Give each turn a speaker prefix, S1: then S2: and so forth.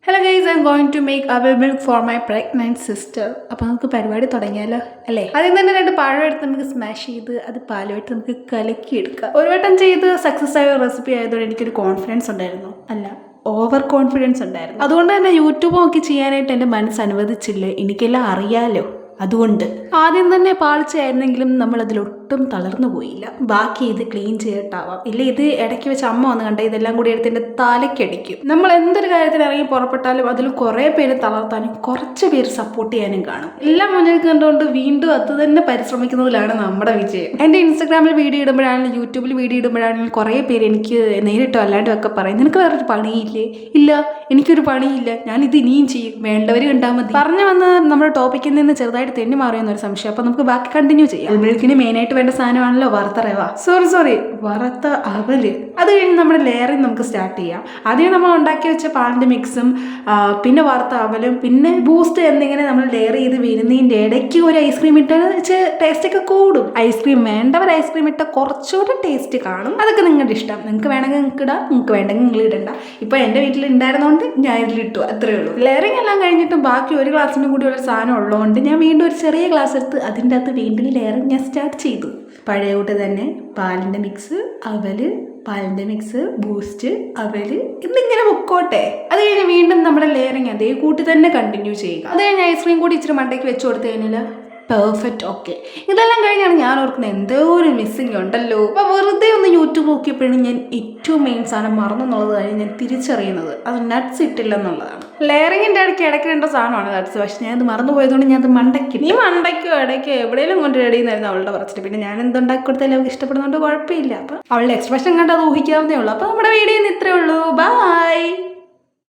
S1: Hello guys, I'm going to make our milk for my pregnant sister. അപ്പോൾ നമുക്ക് പരിപാടി തുടങ്ങിയാലോ അല്ലേ? ആദ്യം തന്നെ 2 പഴം എടുത്ത് നമുക്ക് സ്മാഷ് ചെയ്ത് അത് പാലുമായിട്ട് നമുക്ക് കലക്കിയെടുക്കാം. ഒരു വട്ടം ചെയ്ത് സക്സസ് ആയ റെസിപ്പി ആയതുകൊണ്ട് എനിക്കൊരു കോൺഫിഡൻസ് ഉണ്ടായിരുന്നു, അല്ല ഓവർ കോൺഫിഡൻസ് ഉണ്ടായിരുന്നു. അതുകൊണ്ട് തന്നെ യൂട്യൂബ് നോക്കി ചെയ്യാനായിട്ട് എൻ്റെ മനസ്സ് അനുവദിച്ചില്ല. എനിക്കെല്ലാം അറിയാലോ. അതുകൊണ്ട് ആദ്യം തന്നെ പാളിച്ചായിരുന്നെങ്കിലും നമ്മൾ അതിലൊട്ടും തളർന്നു പോയില്ല. ബാക്കി ഇത് ക്ലീൻ ചെയ്തിട്ടാവാം, ഇല്ല ഇത് ഇടയ്ക്ക് വെച്ച് അമ്മ വന്ന് കണ്ട ഇതെല്ലാം കൂടി എടുത്ത് എൻ്റെ തലയ്ക്കടിക്കും. നമ്മൾ എന്തൊരു കാര്യത്തിന് ഇറങ്ങി പുറപ്പെട്ടാലും അതിൽ കുറേ പേര് തളർത്താനും കുറച്ച് പേര് സപ്പോർട്ട് ചെയ്യാനും കാണും. എല്ലാം മുന്നിൽ കണ്ടുകൊണ്ട് വീണ്ടും അത് തന്നെ പരിശ്രമിക്കുന്നതിലാണ് നമ്മുടെ വിജയം. എൻ്റെ ഇൻസ്റ്റാഗ്രാമിൽ വീഡിയോ ഇടുമ്പോഴാണെങ്കിലും യൂട്യൂബിൽ വീഡിയോ ഇടുമ്പോഴാണെങ്കിലും കുറേ പേര് എനിക്ക് നേരിട്ടോ അല്ലാണ്ടും ഒക്കെ പറയും, നിനക്ക് വേറൊരു പണിയില്ലേ? ഇല്ല, എനിക്കൊരു പണിയില്ല, ഞാനിത് ഇനിയും ചെയ്യും, വേണ്ടവർ കണ്ടാൽ മതി. പറഞ്ഞു വന്ന് നമ്മുടെ ടോപ്പിക്കിൽ നിന്ന് ചെറുതായിട്ട് തെന്നി മാറിയെന്നൊരു സംശയം. അപ്പോൾ നമുക്ക് ബാക്കി കണ്ടിന്യൂ ചെയ്യാം. മിൽക്കിന് മെയിനായിട്ട് വേണ്ട സാധനമാണല്ലോ വറുത്ത റവ, സോറി വറുത്ത അവല്. അത് കഴിഞ്ഞ് നമ്മുടെ ലെയറിങ് നമുക്ക് സ്റ്റാർട്ട് ചെയ്യാം. ആദ്യം നമ്മൾ ഉണ്ടാക്കി വെച്ച പാലിൻ്റെ മിക്സും പിന്നെ വറുത്ത അവലും പിന്നെ ബൂസ്റ്റ് എന്നിങ്ങനെ നമ്മൾ ലെയർ ചെയ്ത് വരുന്നതിൻ്റെ ഇടയ്ക്ക് ഒരു ഐസ്ക്രീം ഇട്ട് ടേസ്റ്റൊക്കെ കൂടും. ഐസ്ക്രീം വേണ്ടവർ ഐസ്ക്രീം ഇട്ട കുറച്ചുകൂടെ ടേസ്റ്റ് കാണും. അതൊക്കെ നിങ്ങളുടെ ഇഷ്ടം. നിങ്ങൾക്ക് വേണമെങ്കിൽ നിങ്ങൾക്ക് ഇടാം, നിങ്ങൾക്ക് വേണമെങ്കിൽ നിങ്ങൾ ഇടണ്ട. ഇപ്പോൾ എൻ്റെ വീട്ടിൽ ഉണ്ടായിരുന്നതുകൊണ്ട് ഞാൻ ഇതിലിട്ടു, അത്രയേ ഉള്ളൂ. ലെയറിങ് എല്ലാം കഴിഞ്ഞിട്ടും ബാക്കി ഒരു ഗ്ലാസ്സിനും കൂടി ഒരു സാധനം ഉള്ളതുകൊണ്ട് ഞാൻ വീണ്ടും ഒരു ചെറിയ ഗ്ലാസ് എടുത്ത് അതിൻ്റെ അകത്ത് വീണ്ടും ലെയറിങ് ഞാൻ സ്റ്റാർട്ട് ചെയ്തു. പഴയ കൂട്ട് തന്നെ പാലിൻ്റെ മിക്സ്, അവല്, പാലിൻ്റെ മിക്സ്, ബൂസ്റ്റ്, അവല് എന്നിങ്ങനെ പൊക്കോട്ടെ. അത് കഴിഞ്ഞ് വീണ്ടും നമ്മുടെ ലെയറിങ് അതേ കൂട്ടി തന്നെ കണ്ടിന്യൂ ചെയ്യുക. അത് കഴിഞ്ഞ് ഐസ്ക്രീം കൂടി ഇച്ചിരി മണ്ടയ്ക്ക് വെച്ച് കൊടുത്തു കഴിഞ്ഞാൽ പെർഫെക്റ്റ്. ഓക്കെ, ഇതെല്ലാം കഴിഞ്ഞാണ് ഞാൻ ഓർക്കുന്നത് എന്തോ ഒരു മിസ്സിങ് ഉണ്ടല്ലോ. അപ്പോൾ വെറുതെ ഒന്ന് യൂട്യൂബ് നോക്കിയപ്പോഴാണ് ഞാൻ ഏറ്റവും മെയിൻ സാധനം മറന്നെന്നുള്ളത് കാര്യം ഞാൻ തിരിച്ചറിയുന്നത്. അത് നട്ട്സ് ഇട്ടില്ല എന്നുള്ളതാണ്. ലെയറിങ്ങിൻ്റെ ഇടയ്ക്ക് 2 സാധനമാണ് നട്ട്സ്, പക്ഷെ ഞാനത് മറന്നു പോയതുകൊണ്ട് ഞാൻ അത് മണ്ടയ്ക്ക്. നീ മണ്ടയ്ക്കോ ഇടയ്ക്കോ എവിടെയെങ്കിലും കൊണ്ട് റെഡി എന്നായിരുന്നു അവളുടെ പറച്ചിട്ട്. പിന്നെ ഞാൻ എന്തുണ്ടാക്കി കൊടുത്താലും അവൾക്ക് ഇഷ്ടപ്പെടുന്നതുകൊണ്ട് കുഴപ്പമില്ല. അപ്പം അവളുടെ എക്സ്പ്രഷൻ കണ്ട് അത് ഊഹിക്കാവുന്നേ ഉള്ളൂ. അപ്പോൾ നമ്മുടെ വീഡിയോ ഇന്ന് ഇത്രയേ ഉള്ളൂ. ബൈ.